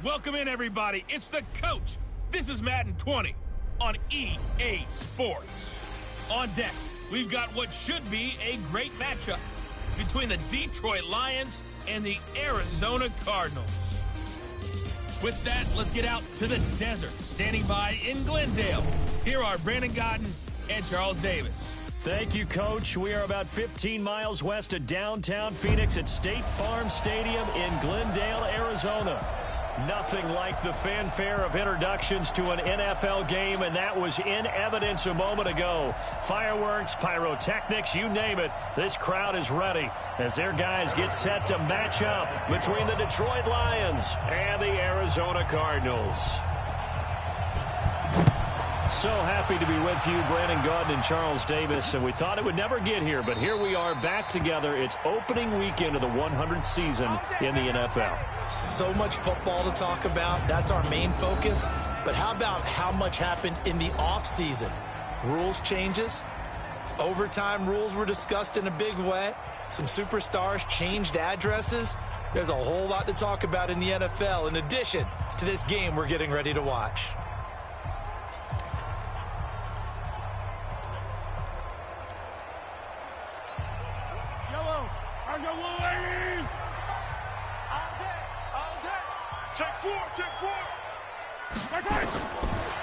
Welcome in, everybody. It's the coach. This is Madden 20 on EA Sports. On deck, we've got what should be a great matchup between the Detroit Lions and the Arizona Cardinals. With that, let's get out to the desert. Standing by in Glendale, here are Brandon Godden and Charles Davis. Thank you, Coach. We are about 15 miles west of downtown Phoenix at State Farm Stadium in Glendale, Arizona. Nothing like the fanfare of introductions to an NFL game, and that was in evidence a moment ago. Fireworks, pyrotechnics, you name it. This crowd is ready as their guys get set to match up between the Detroit Lions and the Arizona Cardinals. So happy to be with you, Brandon Godden and Charles Davis, and we thought it would never get here, but here we are back together. It's opening weekend of the 100th season in the NFL. So much football to talk about. That's our main focus. But how about how much happened in the offseason? Rules changes. Overtime rules were discussed in a big way. Some superstars changed addresses. There's a whole lot to talk about in the NFL in addition to this game we're getting ready to watch.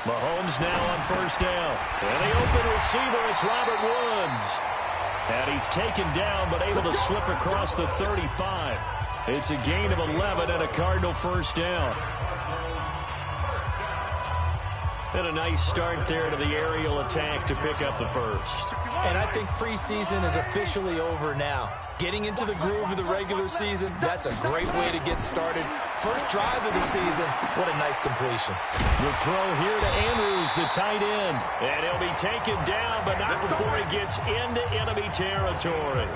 Mahomes now on first down. And the open receiver, it's Robert Woods. And he's taken down but able to slip across the 35. It's a gain of 11 and a Cardinal first down. And a nice start there to the aerial attack to pick up the first. And I think preseason is officially over now. Getting into the groove of the regular season, that's a great way to get started. First drive of the season, what a nice completion. The throw here to Andrews, the tight end. And he'll be taken down, but not before he gets into enemy territory.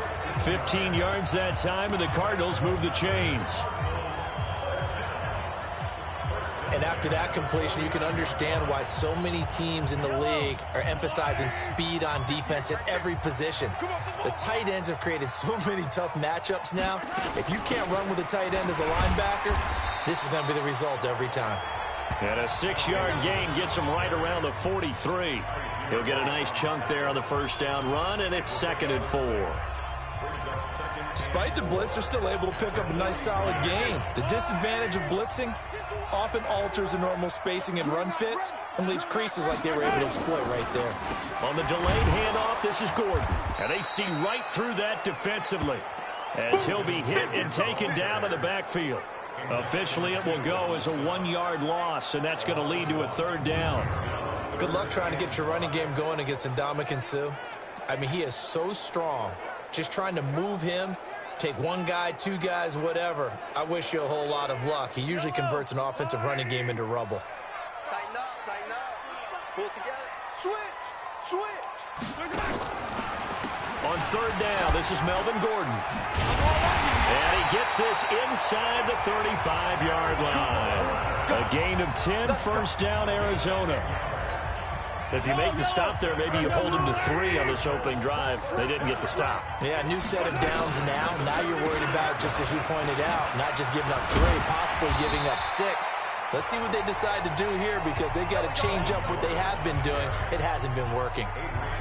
15 yards that time, and the Cardinals move the chains. And after that completion, you can understand why so many teams in the league are emphasizing speed on defense at every position. The tight ends have created so many tough matchups now. If you can't run with a tight end as a linebacker, this is going to be the result every time. And a 6-yard gain gets him right around the 43. He'll get a nice chunk there on the first down run, and it's 2nd and 4. Despite the blitz, they're still able to pick up a nice solid gain. The disadvantage of blitzing often alters the normal spacing and run fits and leaves creases like they were able to exploit right there. On the delayed handoff, this is Gordon. And they see right through that defensively as he'll be hit and taken down to the backfield. Officially, it will go as a 1-yard loss, and that's going to lead to a 3rd down. Good luck trying to get your running game going against Ndamukong Suh. I mean, he is so strong. Just trying to move him, take one guy, 2 guys, whatever. I wish you a whole lot of luck. He usually converts an offensive running game into rubble. Tighten up, tighten up. Pull it together. Switch, switch. On 3rd down, this is Melvin Gordon. And he gets this inside the 35-yard line. A gain of 10, first down, Arizona. If you make the stop there, maybe you hold them to 3 on this opening drive. They didn't get the stop. Yeah, new set of downs now. Now you're worried about, just as you pointed out, not just giving up 3, possibly giving up 6. Let's see what they decide to do here because they got to change up what they have been doing. It hasn't been working.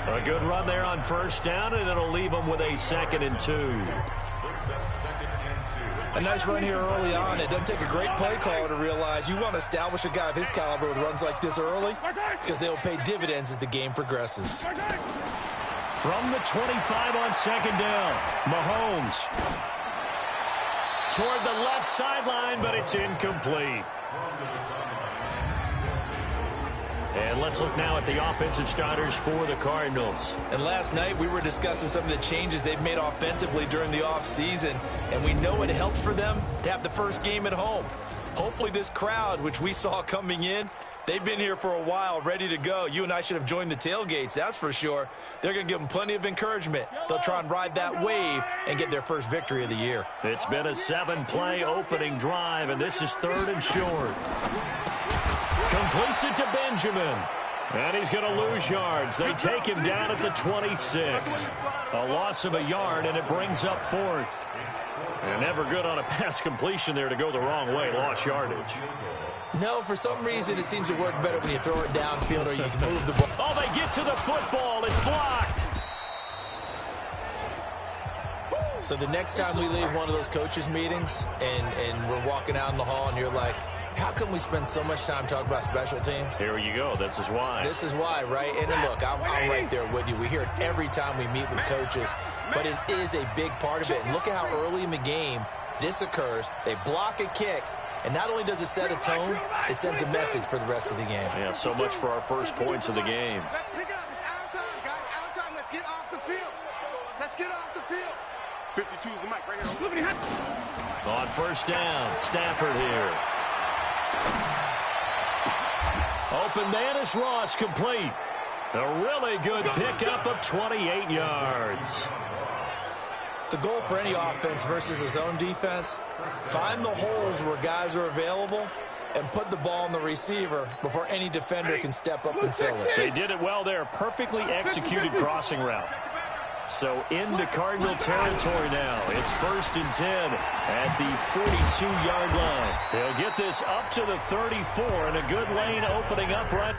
A good run there on first down, and it'll leave them with a 2nd and 2. A nice run here early on. It doesn't take a great play caller to realize you want to establish a guy of his caliber with runs like this early because they'll pay dividends as the game progresses. From the 25 on 2nd down, Mahomes toward the left sideline, but it's incomplete. And let's look now at the offensive starters for the Cardinals. And last night we were discussing some of the changes they've made offensively during the offseason, and we know it helped for them to have the first game at home. Hopefully this crowd, which we saw coming in, they've been here for a while, ready to go. You and I should have joined the tailgates, that's for sure. They're going to give them plenty of encouragement. They'll try and ride that wave and get their first victory of the year. It's been a 7-play opening drive, and this is 3rd and short. Completes it to Benjamin. And he's going to lose yards. They take him down at the 26. A loss of a yard, and it brings up 4th. And never good on a pass completion there to go the wrong way. Lost yardage. No, for some reason it seems to work better when you throw it downfield or you can move the ball. Oh, they get to the football. It's blocked. So the next time we leave one of those coaches' meetings and we're walking out in the hall and you're like, how come we spend so much time talking about special teams? Here you go. This is why. This is why, right? And look, I'm right there with you. We hear it every time we meet with coaches, but it is a big part of it. And look at how early in the game this occurs. They block a kick, and not only does it set a tone, it sends a message for the rest of the game. Yeah, so much for our first points of the game. Let's pick it up. It's our time, guys. Our time. Let's get off the field. Let's get off the field. 52 is the mic right here. On first down, Stafford here. Open man is Ross, complete. A really good pickup of 28 yards. The goal for any offense versus his own defense, find the holes where guys are available and put the ball in the receiver before any defender can step up and fill it. They did it well there. Perfectly executed crossing route. So into Cardinal territory now. It's 1st and 10 at the 42-yard line. They'll get this up to the 34 and a good lane opening up right.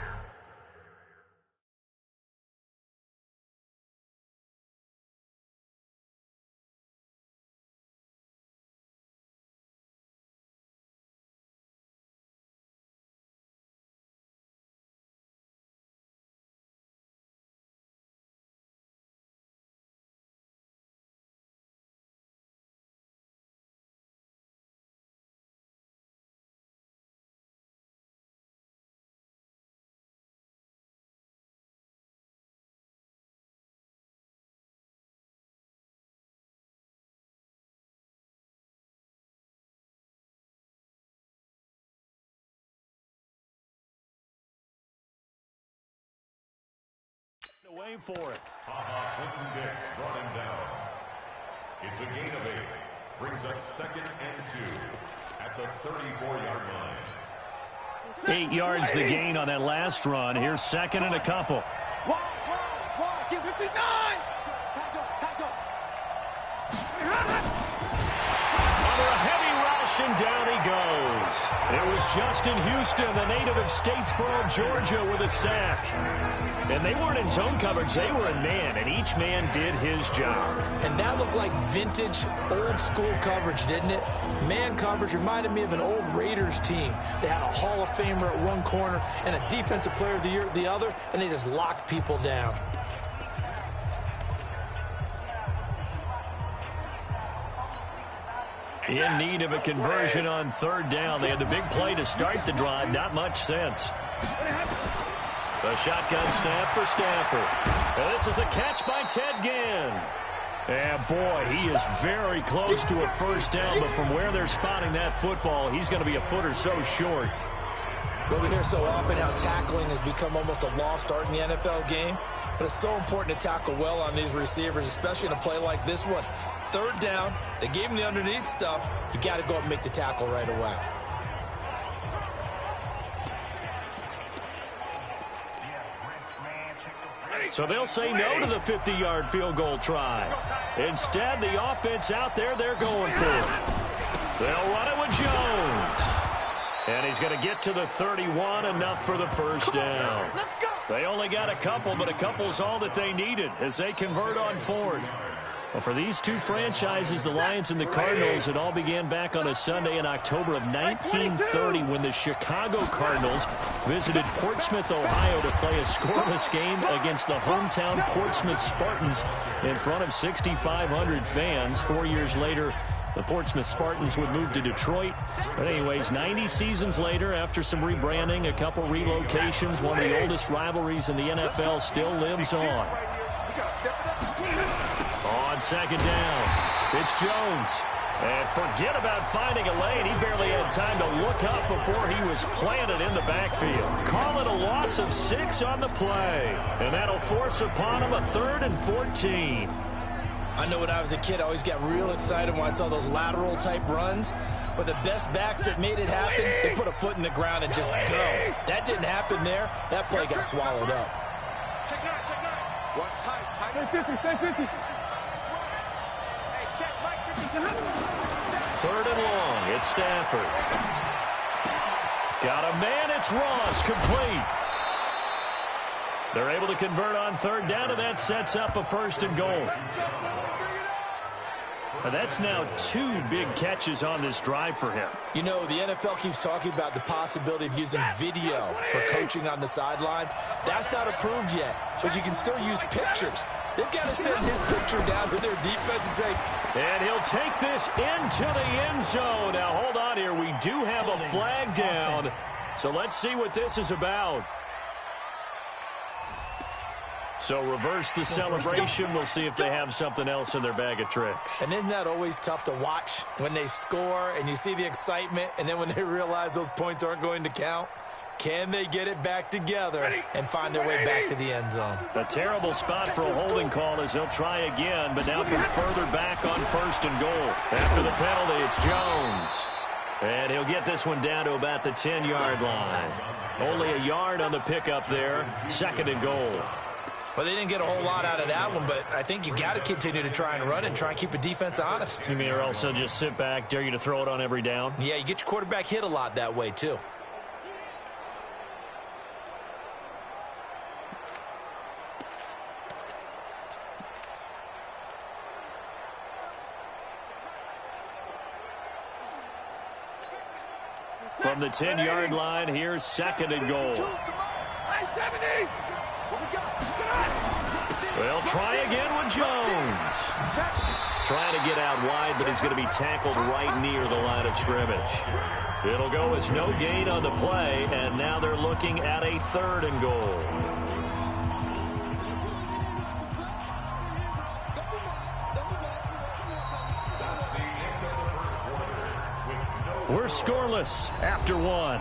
Away for it. Clinton Dix brought him down. It's a gain of 8. Brings up 2nd and 2 at the 34-yard line. 8 yards the gain on that last run. Here's 2nd and a couple. Get 59. Under a heavy rush, and down he goes. It was Justin Houston, the native of Statesboro, Georgia, with a sack. And they weren't in zone coverage. They were in man, and each man did his job. And that looked like vintage, old-school coverage, didn't it? Man coverage reminded me of an old Raiders team. They had a Hall of Famer at one corner and a Defensive Player of the Year at the other, and they just locked people down. In need of a conversion on 3rd down. They had the big play to start the drive. Not much sense. A shotgun snap for Stafford. And this is a catch by Ted Ginn. And boy, he is very close to a 1st down, but from where they're spotting that football, he's going to be a foot or so short. Well, we hear so often how tackling has become almost a lost art in the NFL game, but it's so important to tackle well on these receivers, especially in a play like this one. 3rd down, they gave him the underneath stuff. You got to go up and make the tackle right away. So they'll say no to the 50-yard field goal try. Instead, the offense out there, they're going for it. They'll run it with Jones. And he's going to get to the 31, enough for the 1st down. They only got a couple, but a couple's all that they needed as they convert on 4th. Well, for these two franchises, the Lions and the Cardinals, it all began back on a Sunday in October of 1930 when the Chicago Cardinals visited Portsmouth, Ohio to play a scoreless game against the hometown Portsmouth Spartans in front of 6,500 fans. 4 years later, the Portsmouth Spartans would move to Detroit. But anyways, 90 seasons later, after some rebranding, a couple relocations, one of the oldest rivalries in the NFL still lives on. On 2nd down, it's Jones. And forget about finding a lane. He barely had time to look up before he was planted in the backfield. Call it a loss of 6 on the play. And that'll force upon him a 3rd and 14. I know when I was a kid, I always got real excited when I saw those lateral-type runs. but the best backs that made it happen, they put a foot in the ground and just go. That didn't happen there. That play got swallowed up. Check 9, check 9. Watch tight, tight. Stay 50. Hey, check Mike 50. 3rd and long. It's Stafford. Got a man. It's Ross. Complete. They're able to convert on 3rd down, and that sets up a 1st and goal. That's now 2 big catches on this drive for him. You know, the NFL keeps talking about the possibility of using video for coaching on the sidelines. That's not approved yet, but you can still use pictures. They've got to send his picture down to their defense and say, and he'll take this into the end zone. Now, hold on here. We do have a flag down, so let's see what this is about. So reverse the celebration. We'll see if they have something else in their bag of tricks. And isn't that always tough to watch when they score and you see the excitement, and then when they realize those points aren't going to count? Can they get it back together and find their way back to the end zone? A terrible spot for a holding call as they'll try again, but now from further back on 1st and goal. After the penalty, it's Jones. And he'll get this one down to about the 10-yard line. Only a yard on the pickup there. 2nd and goal. Well, they didn't get a whole lot out of that one, but I think you got to continue to try and run and try and keep a defense honest. You mean or else they'll just sit back, dare you to throw it on every down? Yeah, you get your quarterback hit a lot that way, too. From the 10-yard line, here's 2nd and goal. They'll try again with Jones. Trying to get out wide, but he's going to be tackled right near the line of scrimmage. It'll go as no gain on the play, and now they're looking at a 3rd and goal. We're scoreless after 1.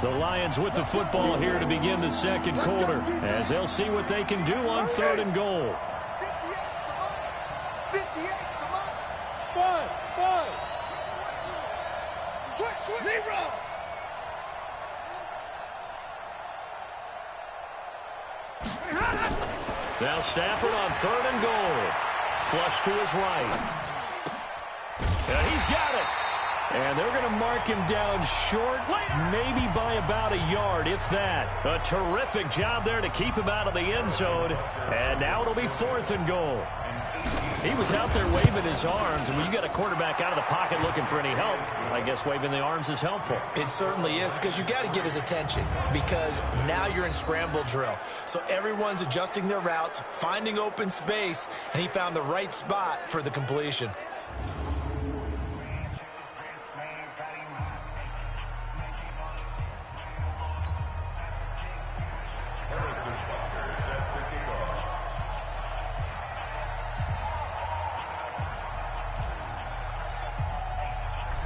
The Lions with the football here to begin the 2nd quarter, as they'll see what they can do on 3rd and goal. 58, come on. 5. Switch. 0. Now Stafford on 3rd and goal. Flush to his right. And he's got it. And they're going to mark him down short, maybe by about a yard, if that. A terrific job there to keep him out of the end zone. And now it'll be 4th and goal. He was out there waving his arms, and when you got a quarterback out of the pocket looking for any help, I guess waving the arms is helpful. It certainly is, because you got to get his attention, because now you're in scramble drill. So everyone's adjusting their routes, finding open space, and he found the right spot for the completion.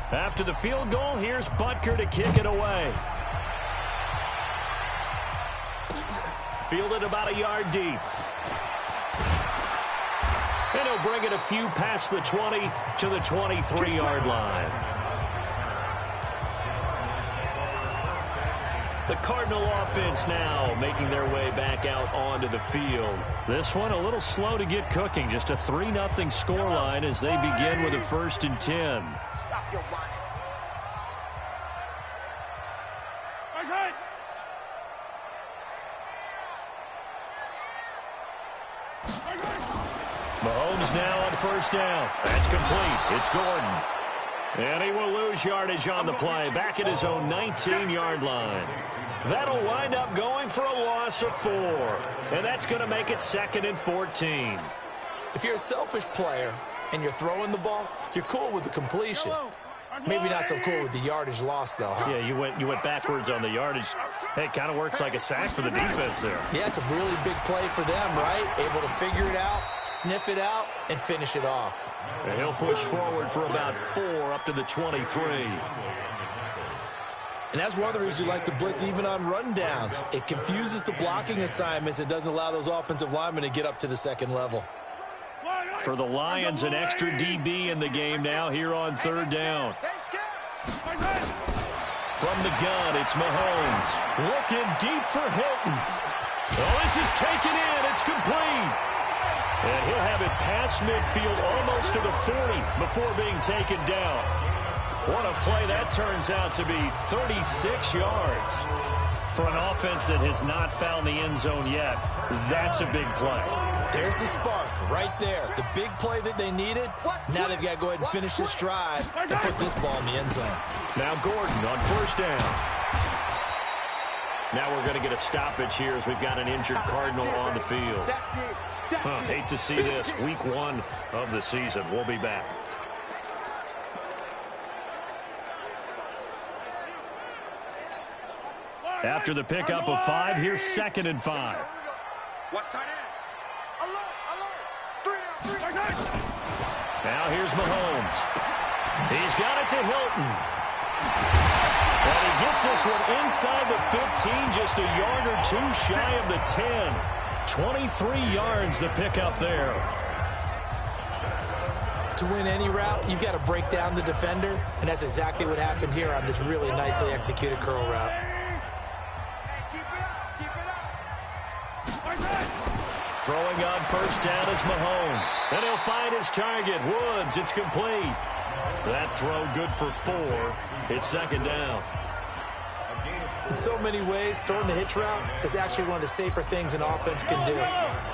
After the field goal, here's Butker to kick it away. Fielded about a yard deep. And he'll bring it a few past the 20 to the 23-yard line. The Cardinal offense now making their way back out onto the field. This one a little slow to get cooking. Just a 3-0 scoreline as they begin with a 1st and 10. Stop your whining. Mahomes now on 1st down. That's complete. It's Gordon. And he will lose yardage on the play, back at his own 19-yard line. That'll wind up going for a loss of 4. And that's going to make it 2nd and 14. If you're a selfish player and you're throwing the ball, you're cool with the completion. Maybe not so cool with the yardage loss, though, huh? Yeah, you went backwards on the yardage. Hey, it kind of works like a sack for the defense there. Yeah, it's a really big play for them, right? Able to figure it out, sniff it out, and finish it off. And he'll push forward for about 4 up to the 23. And that's one of the reasons you like to blitz even on rundowns. It confuses the blocking assignments. It doesn't allow those offensive linemen to get up to the second level. For the Lions, an extra DB in the game now here on third down. From the gun, it's Mahomes. Looking deep for Hilton. Oh, this is taken in. It's complete. And he'll have it past midfield almost to the 40 before being taken down. What a play that turns out to be, 36 yards. For an offense that has not found the end zone yet, that's a big play. There's the spark right there. The big play that they needed. Now they've got to go ahead and finish this drive and put this ball in the end zone. Now Gordon on first down. Now we're going to get a stoppage here as we've got an injured Cardinal on the field. Hate to see this. Week 1 of the season. We'll be back. After the pickup of 5, here's 2nd and 5. Watch tight end. Alert. 3 down. Now here's Mahomes. He's got it to Hilton. And he gets this one inside the 15, just a yard or 2 shy of the 10. 23 yards the pickup there. To win any route, you've got to break down the defender, and that's exactly what happened here on this really nicely executed curl route. Throwing on first down is Mahomes. And he'll find his target, Woods. It's complete. That throw good for 4. It's 2nd down. In so many ways, throwing the hitch route is actually one of the safer things an offense can do.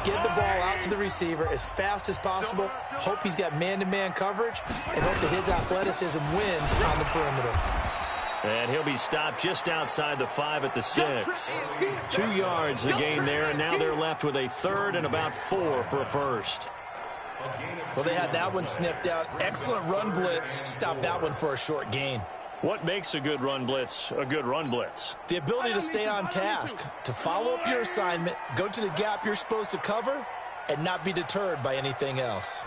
Get the ball out to the receiver as fast as possible, hope he's got man-to-man coverage, and hope that his athleticism wins on the perimeter. And he'll be stopped just outside the 5 at the 6. 2 yards the gain there, and now they're left with a 3rd and about 4 for a first. Well, they had that one sniffed out. Excellent run blitz. Stop that one for a short gain. What makes a good run blitz a good run blitz? The ability to stay on task, to follow up your assignment, go to the gap you're supposed to cover, and not be deterred by anything else.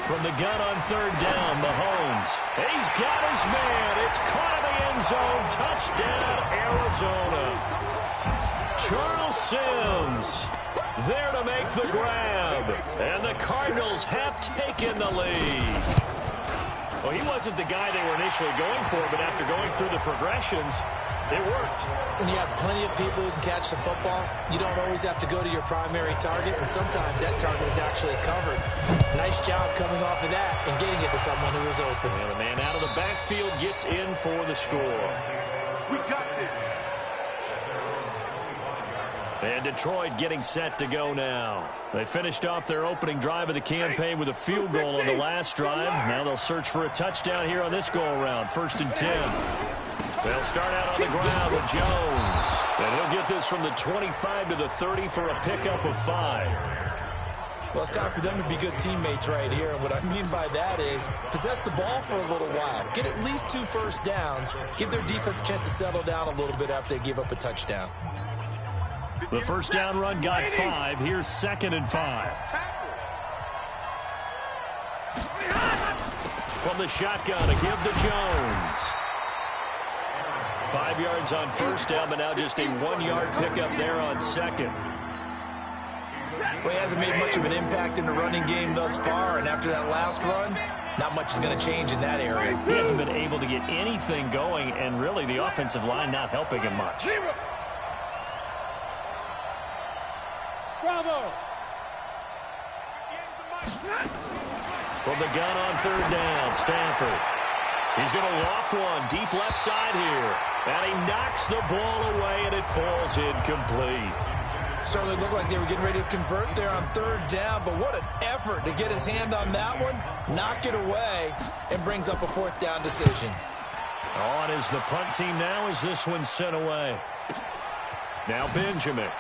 From the gun on 3rd down, Mahomes. He's got his man. It's caught in the end zone. Touchdown, Arizona. Charles Sims there to make the grab. And the Cardinals have taken the lead. Well, he wasn't the guy they were initially going for, but after going through the progressions, it worked. When you have plenty of people who can catch the football, you don't always have to go to your primary target, and sometimes that target is actually covered. Nice job coming off of that and getting it to someone who is open. And the man out of the backfield gets in for the score. We got this. And Detroit getting set to go now. They finished off their opening drive of the campaign with a field goal on the last drive. Now they'll search for a touchdown here on this go-around. 1st and 10. They'll start out on the ground with Jones. And he'll get this from the 25 to the 30 for a pickup of 5. Well, it's time for them to be good teammates right here. And what I mean by that is possess the ball for a little while. Get at least 2 first downs. Give their defense a chance to settle down a little bit after they give up a touchdown. The first down run got 5. Here's 2nd and 5. From the shotgun, a give to Jones. 5 yards on first down, but now just a 1-yard pickup there on 2nd. Well, he hasn't made much of an impact in the running game thus far, and after that last run, not much is going to change in that area. He hasn't been able to get anything going, and really the offensive line not helping him much. Bravo! From the gun on 3rd down, Stanford. He's going to loft one deep left side here. And he knocks the ball away, and it falls incomplete. Certainly looked like they were getting ready to convert there on 3rd down, but what an effort to get his hand on that one, knock it away, and brings up a 4th down decision. On is the punt team now as this one's sent away. Now Benjamin.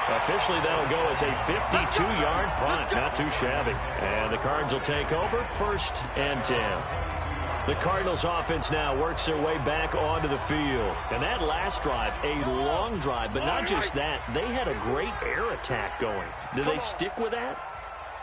Officially, that'll go as a 52-yard punt. Not too shabby. And the Cards will take over 1st and 10. The Cardinals offense now works their way back onto the field. And that last drive, a long drive, but not just that. They had a great air attack going. Do they stick with that?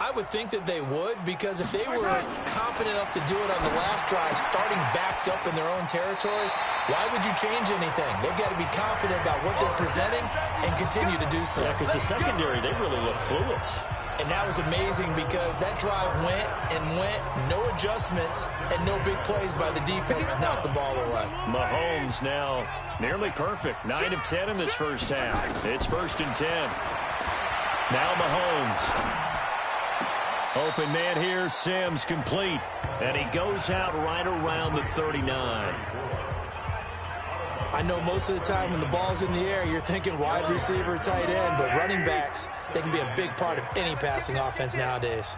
I would think that they would, because if they were confident enough to do it on the last drive, starting backed up in their own territory, why would you change anything? They've got to be confident about what they're presenting and continue to do so. Yeah, because the secondary, they really look clueless. And that was amazing because that drive went and went, no adjustments, and no big plays by the defense to knock the ball away. Mahomes now nearly perfect. 9 of 10 in this first half. It's 1st and 10. Now Mahomes. Open man here, Sims complete. And he goes out right around the 39. I know most of the time when the ball's in the air, you're thinking wide receiver, tight end, but running backs, they can be a big part of any passing offense nowadays.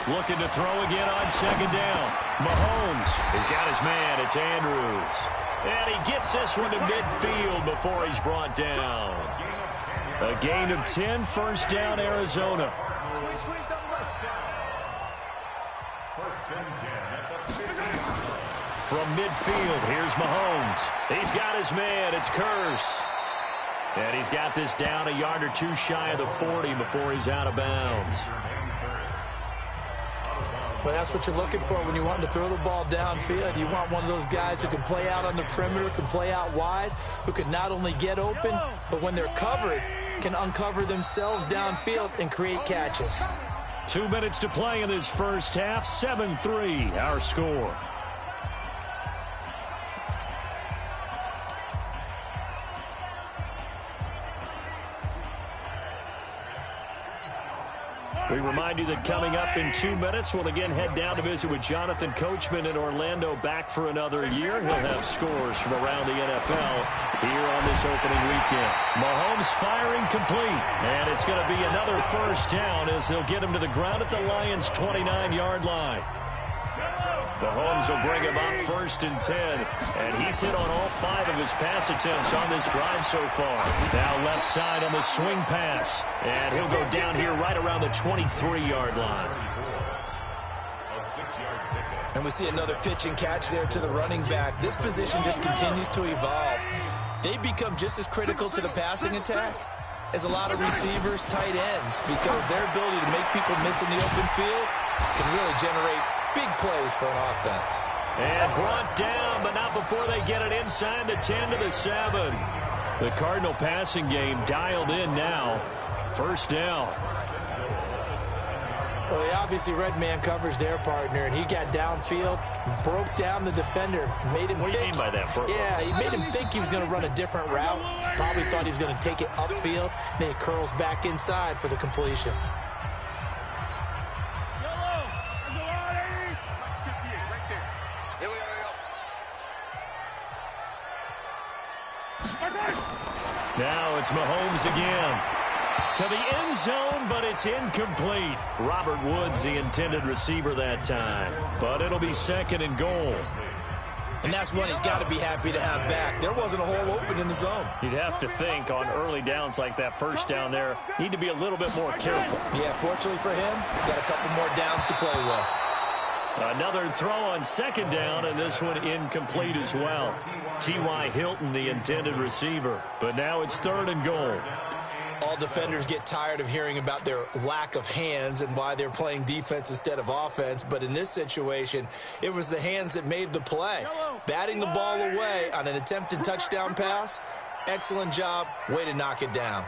Looking to throw again on 2nd down. Mahomes has got his man. It's Andrews. And he gets this one to midfield before he's brought down. A gain of 10, 1st down, Arizona. From midfield, here's Mahomes. He's got his man. It's Curse. And he's got this down a yard or two shy of the 40 before he's out of bounds. But that's what you're looking for when you want to throw the ball downfield. You want one of those guys who can play out on the perimeter, can play out wide, who can not only get open, but when they're covered, can uncover themselves downfield and create catches. 2 minutes to play in this first half. 7-3, our score. We remind you that coming up in 2 minutes, we'll again head down to visit with Jonathan Coachman in Orlando, back for another year. He'll have scores from around the NFL here on this opening weekend. Mahomes firing complete, and it's going to be another 1st down as they'll get him to the ground at the Lions' 29-yard line. Mahomes will bring him up 1st and 10, and he's hit on all 5 of his pass attempts on this drive so far. Now left side on the swing pass, and he'll go down here right around the 23-yard line. And we see another pitch and catch there to the running back. This position just continues to evolve. They become just as critical to the passing attack as a lot of receivers, tight ends, because their ability to make people miss in the open field can really generate big plays for an offense. And brought down, but not before they get it inside the 10 to the 7. The Cardinal passing game dialed in now. 1st down. Well, they obviously red man covers their partner, and he got downfield, broke down the defender, made him What do you mean by that? Yeah, he made him think he was going to run a different route. Probably thought he was going to take it upfield, then he curls back inside for the completion. Now it's Mahomes again. To the end zone, but it's incomplete. Robert Woods, the intended receiver that time. But it'll be 2nd and goal. And that's one he's got to be happy to have back. There wasn't a hole open in the zone. You'd have to think on early downs like that 1st down there, need to be a little bit more careful. Yeah, fortunately for him, got a couple more downs to play with. Another throw on 2nd down, and this one incomplete as well. T.Y. Hilton, the intended receiver. But now it's 3rd and goal. All defenders get tired of hearing about their lack of hands and why they're playing defense instead of offense. But in this situation, it was the hands that made the play. Batting the ball away on an attempted touchdown pass. Excellent job. Way to knock it down.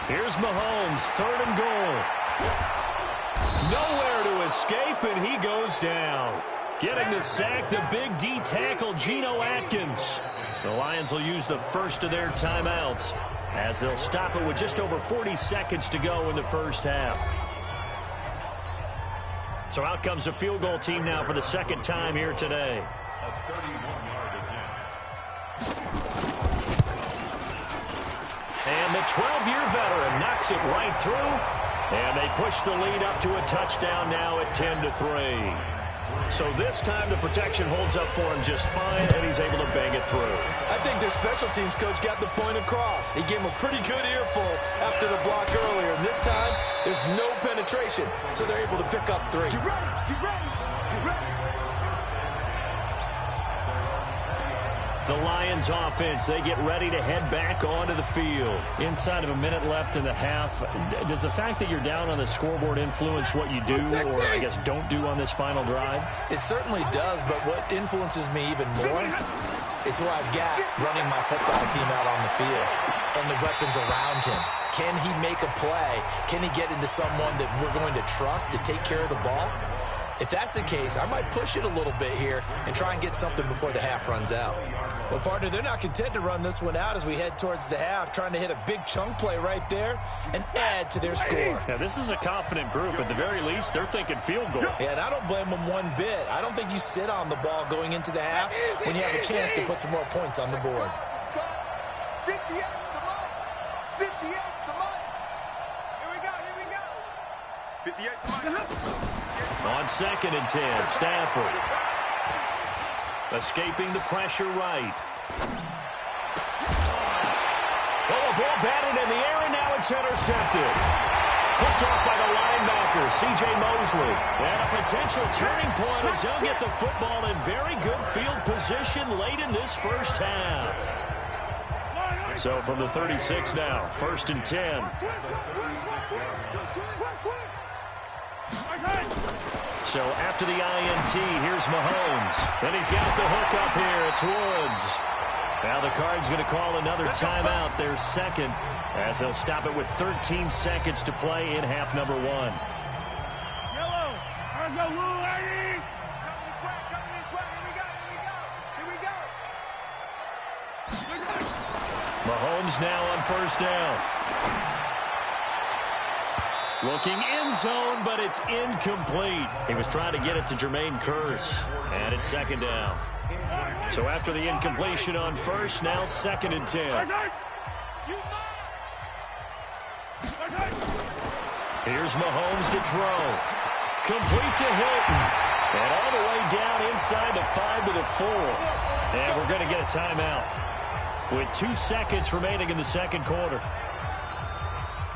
Here's Mahomes, 3rd and goal. Nowhere to escape, and he goes down. Getting the sack, the big D tackle, Geno Atkins. The Lions will use the first of their timeouts as they'll stop it with just over 40 seconds to go in the first half. So out comes the field goal team now for the 2nd time here today. A 31-yard attempt. And the 12-year veteran knocks it right through. And they push the lead up to a touchdown now at 10-3. So this time the protection holds up for him just fine, and he's able to bang it through. I think their special teams coach got the point across. He gave him a pretty good earful after the block earlier, and this time there's no penetration, so they're able to pick up 3. Get ready, get ready, get ready. The Lions offense, they get ready to head back onto the field. Inside of a minute left in the half, does the fact that you're down on the scoreboard influence what you do, or I guess don't do on this final drive? It certainly does, but what influences me even more is who I've got running my football team out on the field and the weapons around him. Can he make a play? Can he get into someone that we're going to trust to take care of the ball? If that's the case, I might push it a little bit here and try and get something before the half runs out. Well, partner, they're not content to run this one out as we head towards the half, trying to hit a big chunk play right there and add to their score. Yeah, this is a confident group. At the very least, they're thinking field goal. Yeah, and I don't blame them one bit. I don't think you sit on the ball going into the half when you have a chance to put some more points on the board. 58 to Mike. 58 to Mike. Here we go. 58 to Mike. On 2nd and 10, Stafford. Escaping the pressure right. Oh, a ball batted in the air, and now it's intercepted. Picked off by the linebacker, C.J. Mosley. And a potential turning point as he'll get the football in very good field position late in this first half. So from the 36 now, 1st and 10. So after the INT, here's Mahomes. And he's got the hook up here. It's Woods. Now the Cards going to call another timeout, their second, as they'll stop it with 13 seconds to play in half number 1. Yellow. Let's go, Lou, lady. Come this way. Here we go. Mahomes now on 1st down. Looking end zone, but it's incomplete. He was trying to get it to Jermaine Kearse. And it's 2nd down. So after the incompletion on 1st, now 2nd and 10. Here's Mahomes to throw. Complete to Hilton. And all the way down inside the 5 to the 4. And we're going to get a timeout with 2 seconds remaining in the second quarter.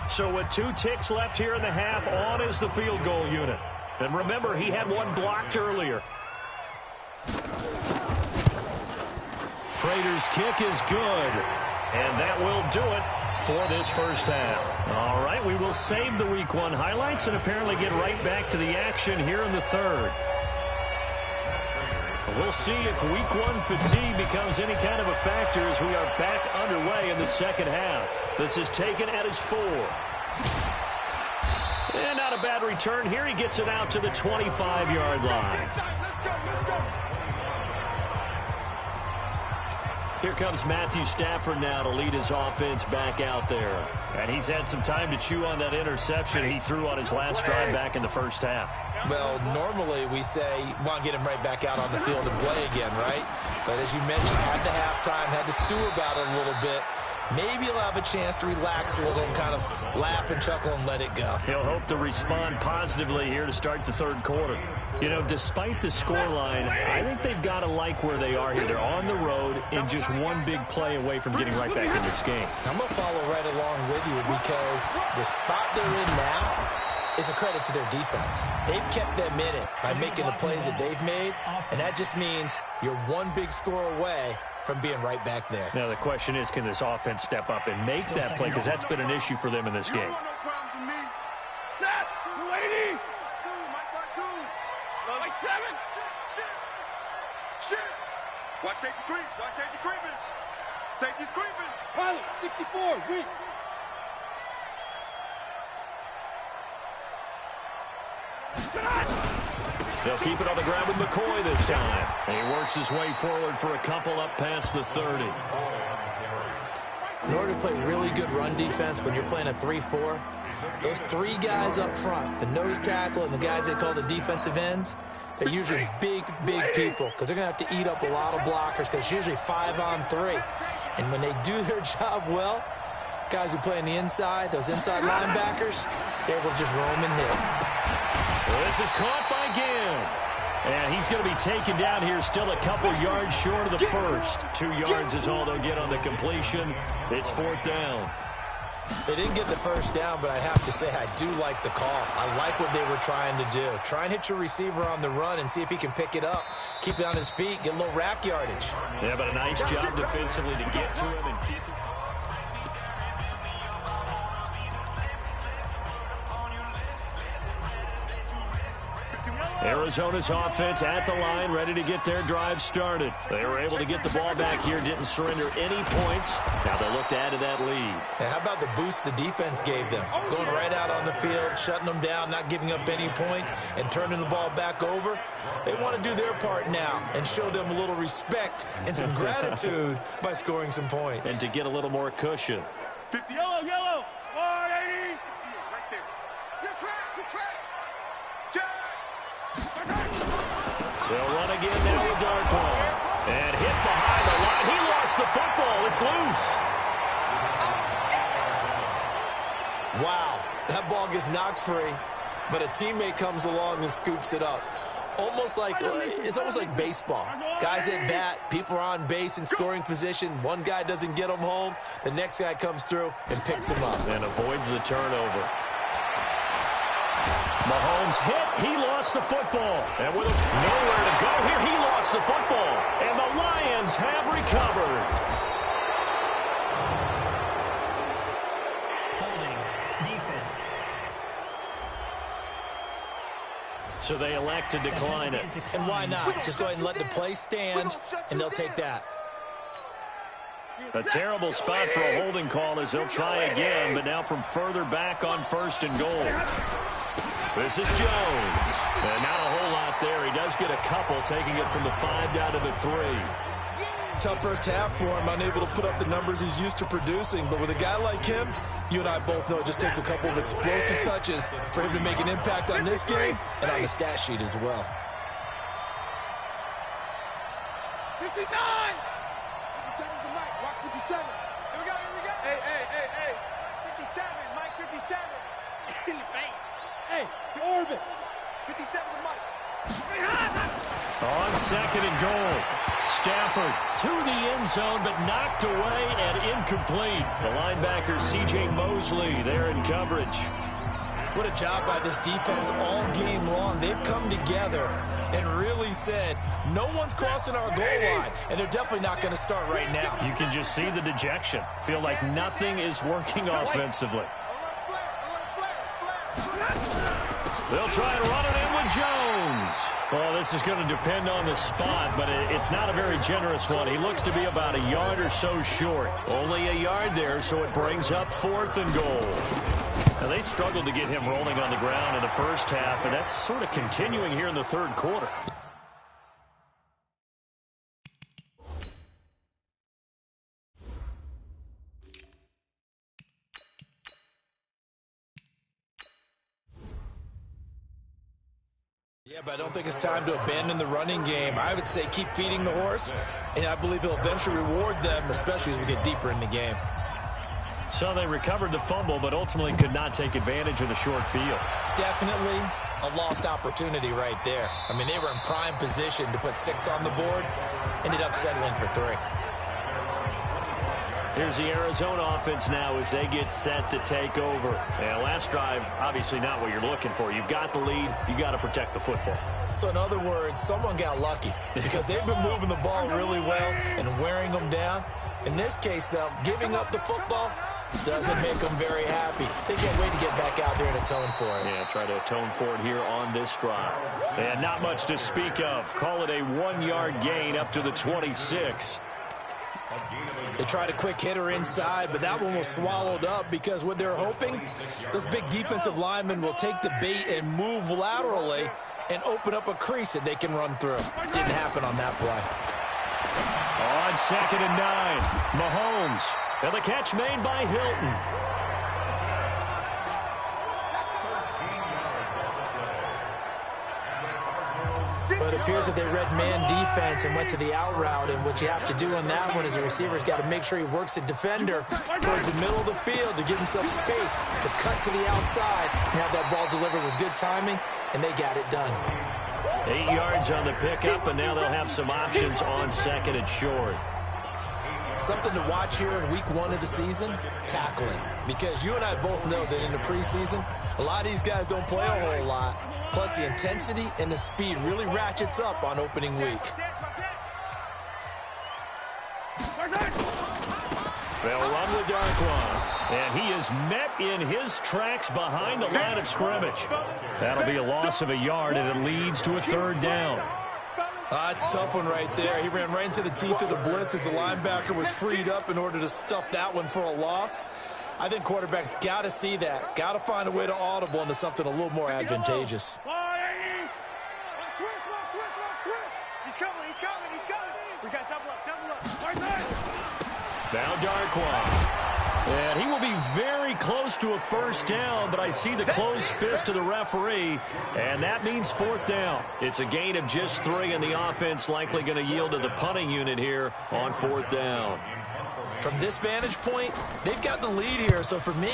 So with 2 ticks left here in the half, on is the field goal unit. And remember, he had one blocked earlier. Prater's kick is good. And that will do it for this first half. All right, we will save the Week 1 highlights and apparently get right back to the action here in the third. We'll see if Week 1 fatigue becomes any kind of a factor as we are back underway in the second half. This is taken at his 4. And not a bad return here. He gets it out to the 25-yard line. Here comes Matthew Stafford now to lead his offense back out there. And he's had some time to chew on that interception he threw on his last drive back in the first half. Well, normally we say you want to get him right back out on the field and play again, right? But as you mentioned, had the halftime, had to stew about it a little bit. Maybe he'll have a chance to relax a little and kind of laugh and chuckle and let it go. He'll hope to respond positively here to start the third quarter. You know, despite the scoreline, I think they've got to like where they are here. They're on the road and just one big play away from getting right back in this game. I'm going to follow right along with you because the spot they're in now is a credit to their defense. They've kept them in it by making the plays that they've made, and that just means you're one big score away from being right back there. Now the question is, can this offense step up and make that play? Because that's been an issue for them in this game. Watch safety creep. Watch safety creeping. Safety's creeping. Pilot, 64, weak. They'll keep it on the ground with McCoy this time. And he works his way forward for a couple up past the 30. In order to play really good run defense when you're playing a 3-4, those 3 guys up front, the nose tackle and the guys they call the defensive ends, they're usually big people because they're going to have to eat up a lot of blockers because it's usually 5-on-3. And when they do their job well, guys who play on the inside, those inside linebackers, they're able to just roam and hit. Well, this is caught by Ginn. And he's going to be taken down here still a couple yards short of the first. 2 yards is all they'll get on the completion. It's 4th down. They didn't get the first down, but I have to say I do like the call. I like what they were trying to do. Try and hit your receiver on the run and see if he can pick it up, keep it on his feet, get a little rack yardage. Yeah, but a nice job defensively to get to him and keep it. Arizona's offense at the line, ready to get their drive started. They were able to get the ball back here, didn't surrender any points. Now they'll look to add to that lead. Now, how about the boost the defense gave them? Going right out on the field, shutting them down, not giving up any points, and turning the ball back over. They want to do their part now and show them a little respect and some gratitude by scoring some points. And to get a little more cushion. 50. Yellow. 180. Right there. Good track. They'll run again now with Darkwan. And hit behind the line. He lost the football. It's loose. Wow, that ball gets knocked free, but a teammate comes along and scoops it up. It's almost like baseball. Guys at bat, people are on base in scoring position. One guy doesn't get them home. The next guy comes through and picks him up. And avoids the turnover. Mahomes hit. He lost the football. And with nowhere to go here, he lost the football. And the Lions have recovered. Holding defense. So they elect to decline it. And why not? Just go ahead and let the play stand, and they'll take that. A terrible spot for a holding call as they'll try again, but now from further back on 1st and goal. This is Jones. And not a whole lot there. He does get a couple, taking it from the 5 down to the 3. Tough first half for him, unable to put up the numbers he's used to producing. But with a guy like him, you and I both know it just takes a couple of explosive touches for him to make an impact on this game and on the stat sheet as well. 59! 57's the mic. Watch 57. Here we go. Hey. 57, Mike 57. In the face. Hey, Orbit. 57's the mic. On 2nd and goal. Stafford to the end zone, but knocked away and incomplete. The linebacker, C.J. Mosley, there in coverage. What a job by this defense all game long. They've come together and really said, no one's crossing our goal line, and they're definitely not going to start right now. You can just see the dejection. Feel like nothing is working offensively. They'll try and run it in with Jones. Well, this is going to depend on the spot, but it's not a very generous one. He looks to be about a yard or so short. Only a yard there, so it brings up 4th and goal. Now, they struggled to get him rolling on the ground in the first half, and that's sort of continuing here in the 3rd quarter. Yeah, but I don't think it's time to abandon the running game. I would say keep feeding the horse, and I believe he'll eventually reward them, especially as we get deeper in the game. So they recovered the fumble, but ultimately could not take advantage of the short field. Definitely a lost opportunity right there. I mean, they were in prime position to put 6 on the board, ended up settling for 3. Here's the Arizona offense now as they get set to take over. And last drive, obviously not what you're looking for. You've got the lead. You got to protect the football. So in other words, someone got lucky because they've been moving the ball really well and wearing them down. In this case, though, giving up the football doesn't make them very happy. They can't wait to get back out there and atone for it. Yeah, try to atone for it here on this drive. And not much to speak of. Call it a 1-yard gain up to the 26. They tried a quick hitter inside, but that one was swallowed up because what they're hoping, those big defensive linemen will take the bait and move laterally and open up a crease that they can run through. Didn't happen on that play. On 2nd and 9, Mahomes. And the catch made by Hilton. But it appears that they read man defense and went to the out route, and what you have to do on that one is the receiver's got to make sure he works the defender towards the middle of the field to give himself space to cut to the outside and have that ball delivered with good timing, and they got it done. 8 yards on the pickup, and now they'll have some options on 2nd and short. Something to watch here in week 1 of the season, tackling. Because you and I both know that in the preseason, a lot of these guys don't play a whole lot. Plus, the intensity and the speed really ratchets up on opening week. They'll run with Darkwan, and he is met in his tracks behind the line of scrimmage. That'll be a loss of a yard, and it leads to a 3rd down. It's a tough one right there. He ran right into the teeth of the blitz as the linebacker was freed up in order to stuff that one for a loss. I think quarterbacks got to see that. Got to find a way to audible into something a little more advantageous. He's coming. We got double up. Now Darkwan. And he will be very close to a 1st down, but I see the closed fist of the referee, and that means 4th down. It's a gain of just 3, and the offense likely going to yield to the punting unit here on 4th down. From this vantage point, they've got the lead here, so for me,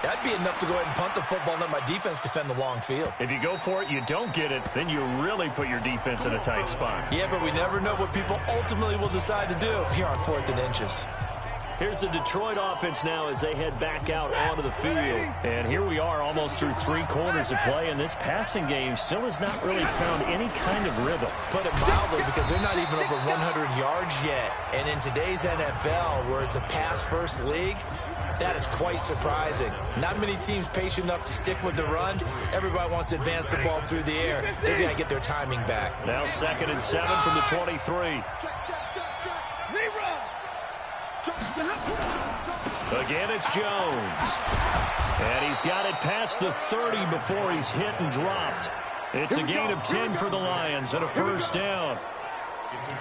that'd be enough to go ahead and punt the football and let my defense defend the long field. If you go for it, you don't get it, then you really put your defense in a tight spot. Yeah, but we never know what people ultimately will decide to do here on 4th and inches. Here's the Detroit offense now as they head back out onto the field. And here we are almost through 3 quarters of play, and this passing game still has not really found any kind of rhythm. Put it mildly, because they're not even over 100 yards yet. And in today's NFL, where it's a pass-first league, that is quite surprising. Not many teams patient enough to stick with the run. Everybody wants to advance the ball through the air. They've got to get their timing back. Now 2nd and 7 from the 23. Again, it's Jones. And he's got it past the 30 before he's hit and dropped. It's a gain of 10 for the Lions and a 1st down.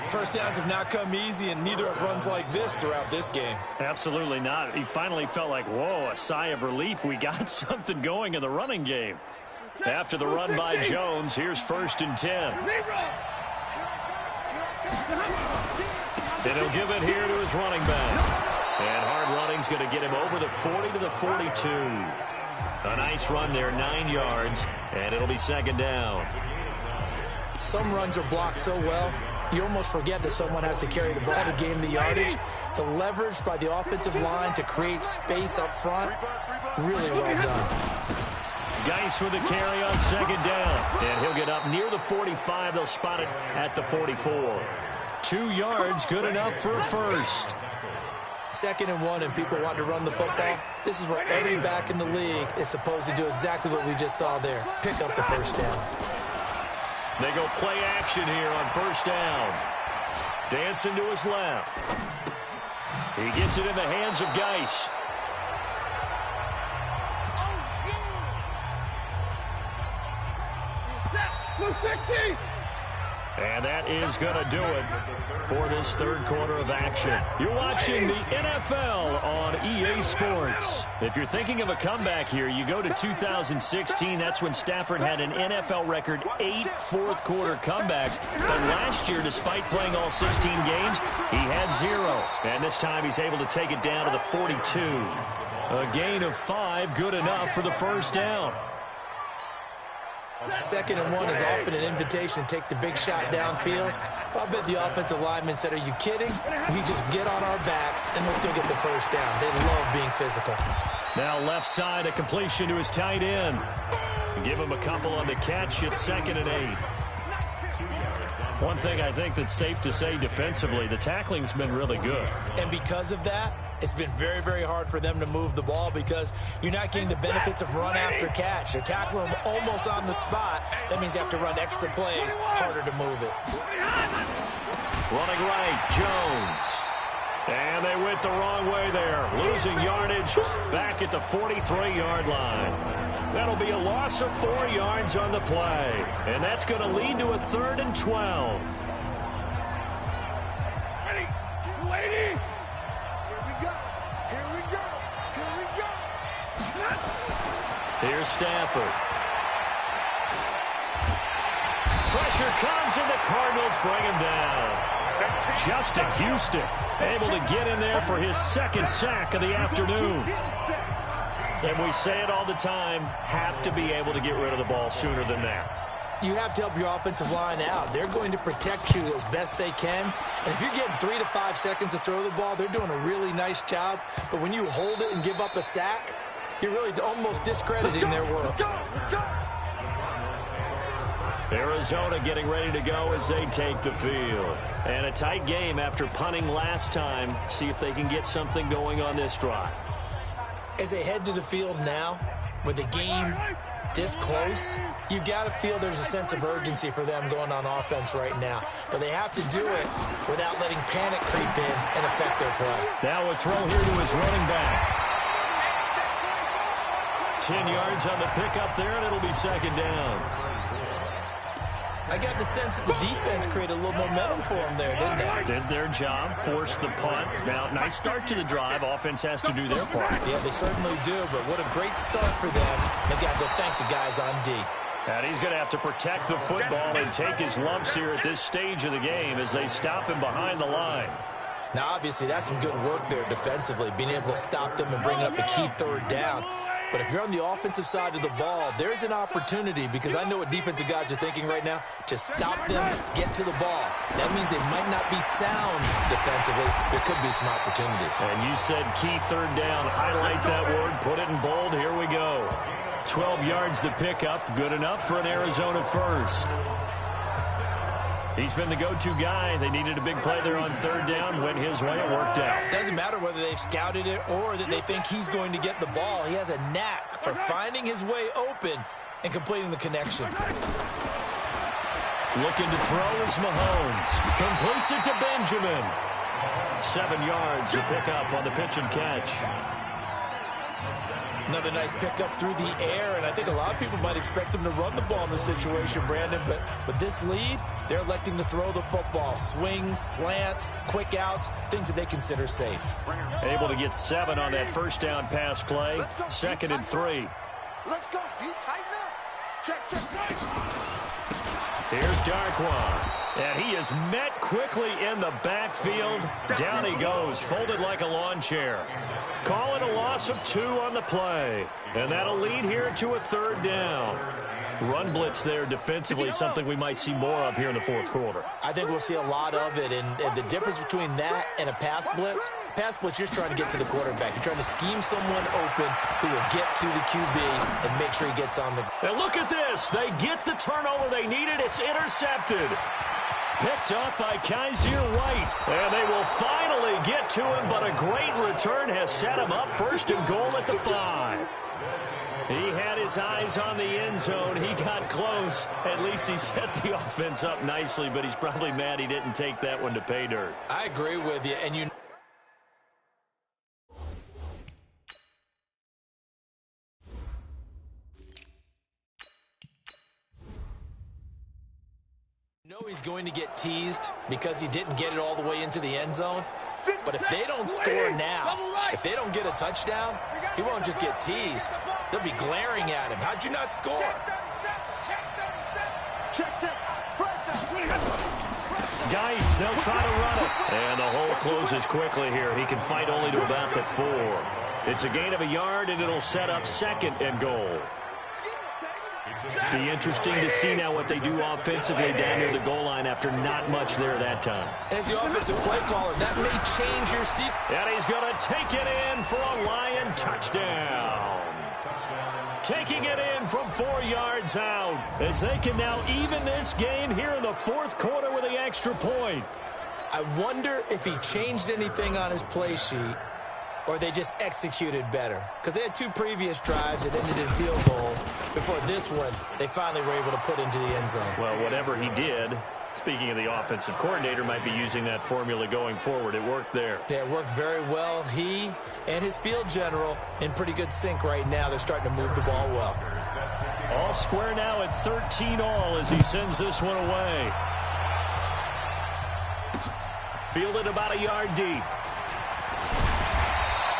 1st downs have not come easy, and neither have runs like this throughout this game. Absolutely not. He finally felt like, whoa, a sigh of relief. We got something going in the running game. After the run by Jones, here's 1st and 10. And he'll give it here to his running back. And hard running's going to get him over the 40 to the 42. A nice run there, 9 yards, and it'll be 2nd down. Some runs are blocked so well, you almost forget that someone has to carry the ball to gain the yardage. The leverage by the offensive line to create space up front, really well done. Geis with the carry on 2nd down. And he'll get up near the 45. They'll spot it at the 44. 2 yards, good enough for a 1st. 2nd and 1, and people want to run the football. This is where every back in the league is supposed to do exactly what we just saw there. Pick up the 1st down. They go play action here on 1st down. Dancing to his left. He gets it in the hands of Geis. And that is going to do it for this 3rd quarter of action. You're watching the NFL on EA Sports. If you're thinking of a comeback here, you go to 2016. That's when Stafford had an NFL record 8 4th-quarter comebacks. But last year, despite playing all 16 games, he had 0. And this time he's able to take it down to the 42. A gain of 5, good enough for the 1st down. 2nd and 1 is often an invitation to take the big shot downfield. I bet the offensive lineman said, are you kidding? We just get on our backs and let's go get the 1st down. They love being physical. Now left side, a completion to his tight end. Give him a couple on the catch. It's 2nd and 8. One thing I think that's safe to say defensively, the tackling's been really good. And because of that, it's been very, very hard for them to move the ball because you're not getting the benefits of run after catch. They're tackling them almost on the spot. That means you have to run extra plays, harder to move it. Running right, Jones. And they went the wrong way there. Losing yardage back at the 43-yard line. That'll be a loss of 4 yards on the play. And that's going to lead to a 3rd and 12. Ready. Here's Stafford. Pressure comes, and the Cardinals bring him down. Justin Houston able to get in there for his 2nd sack of the afternoon. And we say it all the time, have to be able to get rid of the ball sooner than that. You have to help your offensive line out. They're going to protect you as best they can. And if you're getting 3 to 5 seconds to throw the ball, they're doing a really nice job. But when you hold it and give up a sack, you're really almost discrediting their work. Arizona getting ready to go as they take the field. And a tight game after punting last time. See if they can get something going on this drive. As they head to the field now, with the game this close, you've got to feel there's a sense of urgency for them going on offense right now. But they have to do it without letting panic creep in and affect their play. Now a throw here to his running back. 10 yards on the pickup there, and it'll be second down. I got the sense that the defense created a little momentum for them there, didn't they? Did their job, forced the punt. Now, nice start to the drive. Offense has to do their part. Yeah, they certainly do, but what a great start for them. They've got to go thank the guys on D. And he's going to have to protect the football and take his lumps here at this stage of the game as they stop him behind the line. Now, obviously, that's some good work there defensively, being able to stop them and bring up a key third down. But if you're on the offensive side of the ball, there's an opportunity, because I know what defensive guys are thinking right now, to stop them, get to the ball. That means they might not be sound defensively. There could be some opportunities. And you said key third down. Highlight that word. Put it in bold. Here we go. 12 yards to pick up. Good enough for an Arizona first. He's been the go-to guy. They needed a big play there on third down. Went his way. It worked out. Doesn't matter whether they've scouted it or that they think he's going to get the ball. He has a knack for finding his way open and completing the connection. Looking to throw is Mahomes. Completes it to Benjamin. 7 yards to pick up on the pitch and catch. Another nice pickup through the air, and I think a lot of people might expect them to run the ball in this situation, Brandon, but this lead, they're electing to throw the football. Swings, slants, quick outs, things that they consider safe. Able to get 7 on that first down pass play. Second and 3. Let's go. Do you tighten up? Check. Here's Darkwan, and he is met quickly in the backfield. Down he goes, folded like a lawn chair. Call it a loss of 2 on the play, and that'll lead here to a third down. Run blitz there defensively, something we might see more of here in the fourth quarter. I think we'll see a lot of it, and the difference between that and a pass blitz, you're just trying to get to the quarterback. You're trying to scheme someone open who will get to the QB and make sure he gets on the... And look at this. They get the turnover they needed. It's intercepted. Picked up by Kaiser White. And they will finally get to him, but a great return has set him up first and goal at the 5. He had his eyes on the end zone. He got close. At least he set the offense up nicely, but he's probably mad he didn't take that one to pay dirt. I agree with you, and you know he's going to get teased because he didn't get it all the way into the end zone. But if they don't score now, if they don't get a touchdown, he won't just get teased. They'll be glaring at him. How'd you not score? Geis, they'll try to run it. And the hole closes quickly here. He can fight only to about the 4. It's a gain of a yard, and it'll set up second and goal. Be interesting to see now what they do offensively down near the goal line after not much there that time. As the offensive play caller, that may change your seat. And he's going to take it in for a Lion touchdown. Taking it in from 4 yards out as they can now even this game here in the fourth quarter with the extra point. I wonder if he changed anything on his play sheet or they just executed better. Because they had 2 previous drives that ended in field goals. Before this one, they finally were able to put into the end zone. Well, whatever he did, speaking of the offensive coordinator, might be using that formula going forward. It worked there. Yeah, it worked very well. He and his field general in pretty good sync right now. They're starting to move the ball well. All square now at 13 all as he sends this one away. Fielded about a yard deep.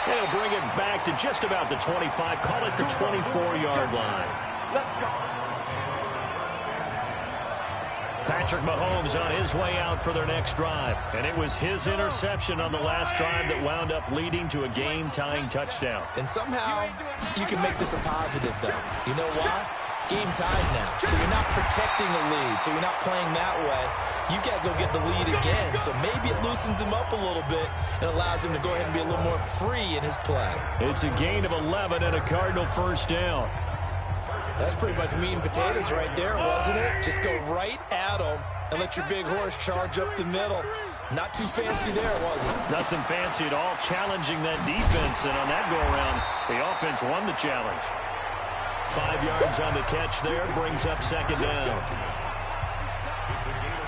They'll bring it back to just about the 25. Call it the 24-yard line. Let's go. Patrick Mahomes on his way out for their next drive. And it was his interception on the last drive that wound up leading to a game-tying touchdown. And somehow you can make this a positive, though. You know why? game tied now. So you're not protecting a lead. So you're not playing that way. You got to go get the lead again. So maybe it loosens him up a little bit and allows him to go ahead and be a little more free in his play. It's a gain of 11 and a Cardinal first down. That's pretty much meat and potatoes right there, wasn't it? Just go right at him and let your big horse charge up the middle. Not too fancy there, was it? Nothing fancy at all, challenging that defense. And on that go-around, the offense won the challenge. 5 yards on the catch there, brings up second down.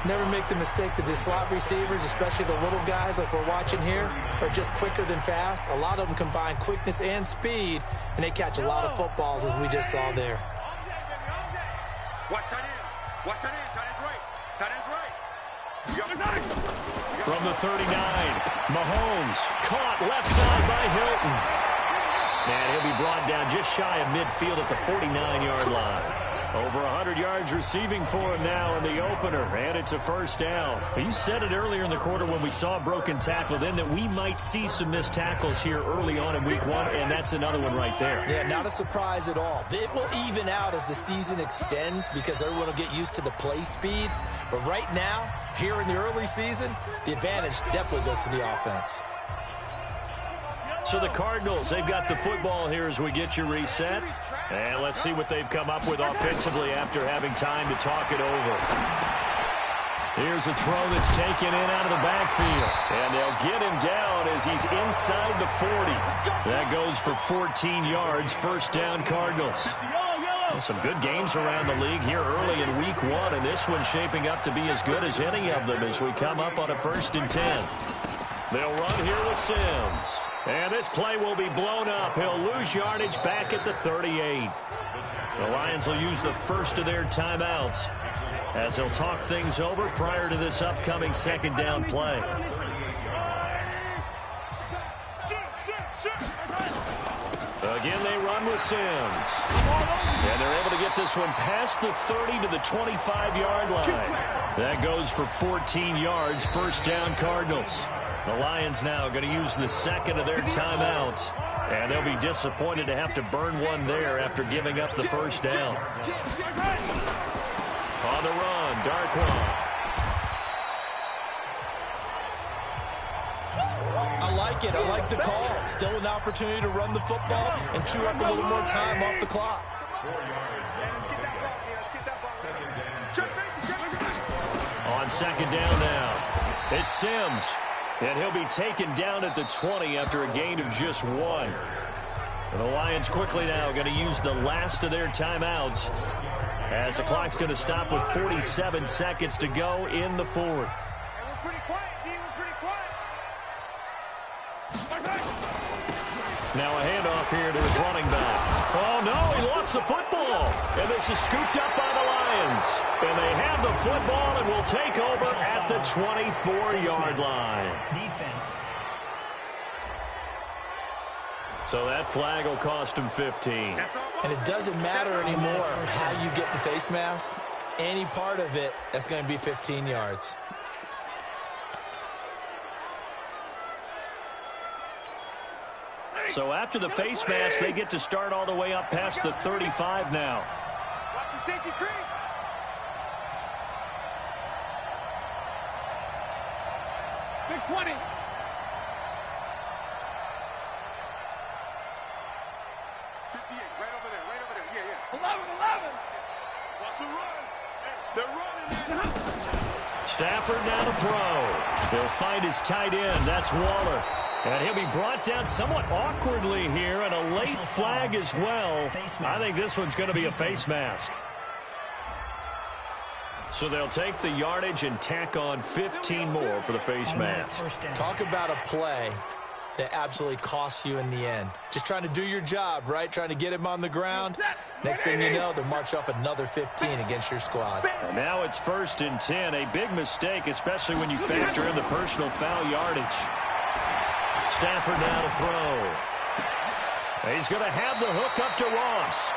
Never make the mistake that the slot receivers, especially the little guys like we're watching here, are just quicker than fast. A lot of them combine quickness and speed, and they catch a lot of footballs, as we just saw there. Watch tight end. Watch tight end. Tight end's right. Tight end's right. From the 39, Mahomes caught left side by Hilton. And he'll be brought down just shy of midfield at the 49-yard line. Over 100 yards receiving for him now in the opener, and it's a first down. You said it earlier in the quarter when we saw a broken tackle then that we might see some missed tackles here early on in week 1, and that's another one right there. Yeah, not a surprise at all. It will even out as the season extends because everyone will get used to the play speed. But right now, here in the early season, the advantage definitely goes to the offense. So the Cardinals, they've got the football here as we get you reset. And let's see what they've come up with offensively after having time to talk it over. Here's a throw that's taken in out of the backfield. And they'll get him down as he's inside the 40. That goes for 14 yards, first down Cardinals. Well, some good games around the league here early in week 1, and this one's shaping up to be as good as any of them as we come up on a 1st and 10. They'll run here with Sims. And this play will be blown up. He'll lose yardage back at the 38. The Lions will use the first of their timeouts as they'll talk things over prior to this upcoming second down play. Again, they run with Sims. And they're able to get this one past the 30 to the 25-yard line. That goes for 14 yards, first down Cardinals. The Lions now going to use the second of their timeouts, and they'll be disappointed to have to burn one there after giving up the first down. On the run, Darkwan. I like it. I like the call. Still an opportunity to run the football and chew up a little more time off the clock. On second down now, it's Sims. And he'll be taken down at the 20 after a gain of just 1. And the Lions quickly now going to use the last of their timeouts as the clock's going to stop with 47 seconds to go in the 4th. Now a handoff here to his running back. Oh, no, he lost the football. And this is scooped up by the Lions. And they have the football and will take over at the 24-yard line. Defense. So that flag will cost him 15. And it doesn't matter anymore how you get the face mask. Any part of it, that's going to be 15 yards. So after the face mask, they get to start all the way up past the 35 now. Watch the safety creep. Big 20. 58, right over there, yeah. 11. Watch the run. They're running. Stafford now to throw. He'll find his tight end. That's Waller. And he'll be brought down somewhat awkwardly here, and a late flag as well. I think this one's going to be a face mask. So they'll take the yardage and tack on 15 more for the face mask. Talk about a play that absolutely costs you in the end. Just trying to do your job, right? Trying to get him on the ground. Next thing you know, they'll march off another 15 against your squad. And now it's 1st and 10. A big mistake, especially when you factor in the personal foul yardage. Stafford now to throw. He's going to have the hook up to Ross.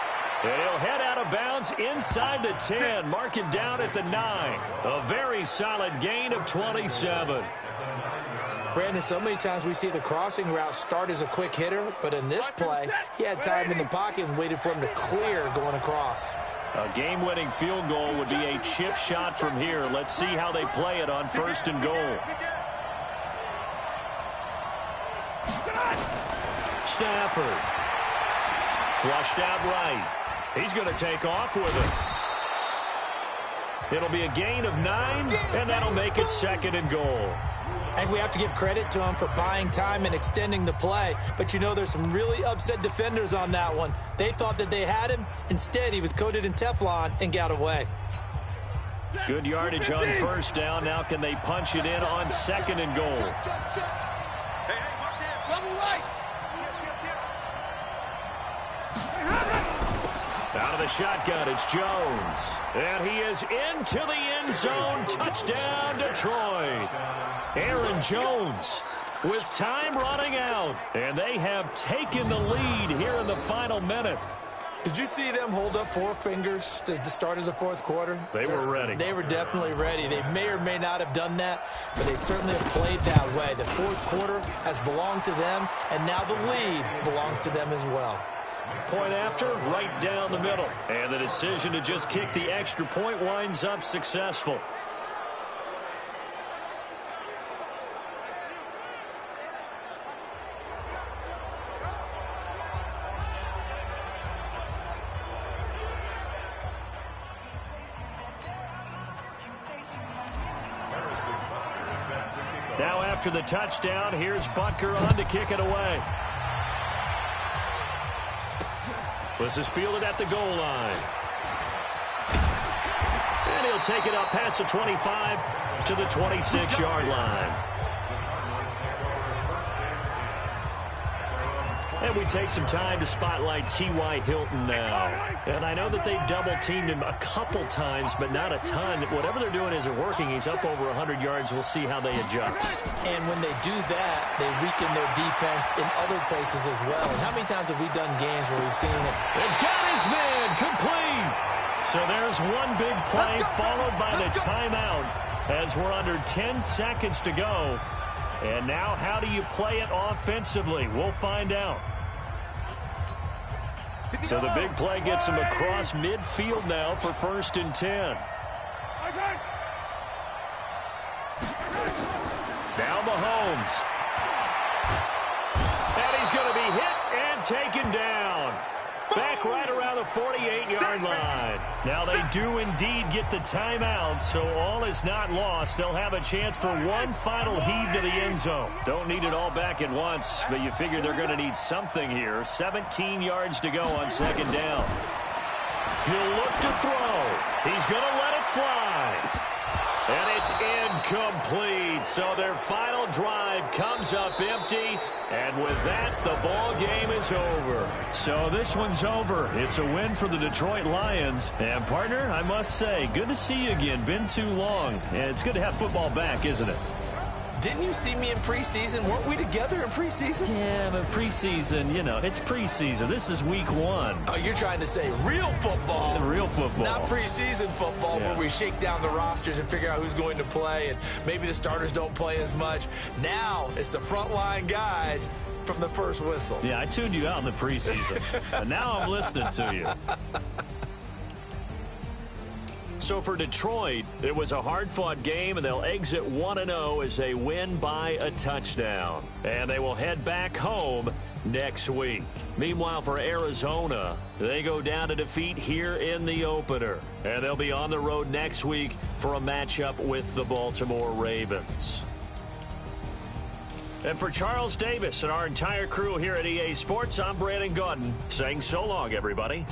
And he'll head out of bounds inside the 10, mark it down at the 9. A very solid gain of 27. Brandon, so many times we see the crossing route start as a quick hitter, but in this play, he had time in the pocket and waited for him to clear going across. A game-winning field goal would be a chip shot from here. Let's see how they play it on 1st and goal. Stafford. Flushed out right. He's going to take off with it. It'll be a gain of 9, and that'll make it 2nd and goal. I think we have to give credit to him for buying time and extending the play. But, you know, there's some really upset defenders on that one. They thought that they had him. Instead, he was coated in Teflon and got away. Good yardage on 1st down. Now can they punch it in on 2nd and goal? Out of the shotgun, it's Jones. And he is into the end zone. Touchdown, Detroit. Aaron Jones with time running out. And they have taken the lead here in the final minute. Did you see them hold up 4 fingers at the start of the 4th quarter? They were ready. They were definitely ready. They may or may not have done that, but they certainly have played that way. The 4th quarter has belonged to them, and now the lead belongs to them as well. Point after, right down the middle. And the decision to just kick the extra point winds up successful. Now after the touchdown, here's Butker on to kick it away. This is fielded at the goal line. And he'll take it up past the 25 to the 26-yard line. And we take some time to spotlight T.Y. Hilton now. And I know that they've double-teamed him a couple times, but not a ton. Whatever they're doing isn't working. He's up over 100 yards. We'll see how they adjust. And when they do that, they weaken their defense in other places as well. And how many times have we done games where we've seen it? And got his man complete. So there's one big play followed by the timeout as we're under 10 seconds to go. And now how do you play it offensively? We'll find out. So the big play gets him across midfield now for 1st and 10. Now Mahomes. And he's going to be hit and taken down. Back right around the 48-yard line. Now they do indeed get the timeout, so all is not lost. They'll have a chance for one final heave to the end zone. Don't need it all back at once, but you figure they're going to need something here. 17 yards to go on 2nd down. He'll look to throw. He's going to let it fly. And it's incomplete. So their final drive comes up empty. And with that, the ball game is over. So this one's over. It's a win for the Detroit Lions. And, partner, I must say, good to see you again. Been too long. And it's good to have football back, isn't it? Didn't you see me in preseason? Weren't we together in preseason? Yeah, but preseason, you know, it's preseason. This is week 1. Oh, you're trying to say real football. Real football. Not preseason football Yeah. where we shake down the rosters and figure out who's going to play, and maybe the starters don't play as much. Now it's the frontline guys from the first whistle. Yeah, I tuned you out in the preseason. But now I'm listening to you. So for Detroit, it was a hard-fought game, and they'll exit 1-0 as they win by a touchdown. And they will head back home next week. Meanwhile, for Arizona, they go down to defeat here in the opener. And they'll be on the road next week for a matchup with the Baltimore Ravens. And for Charles Davis and our entire crew here at EA Sports, I'm Brandon Gaudin saying so long, everybody.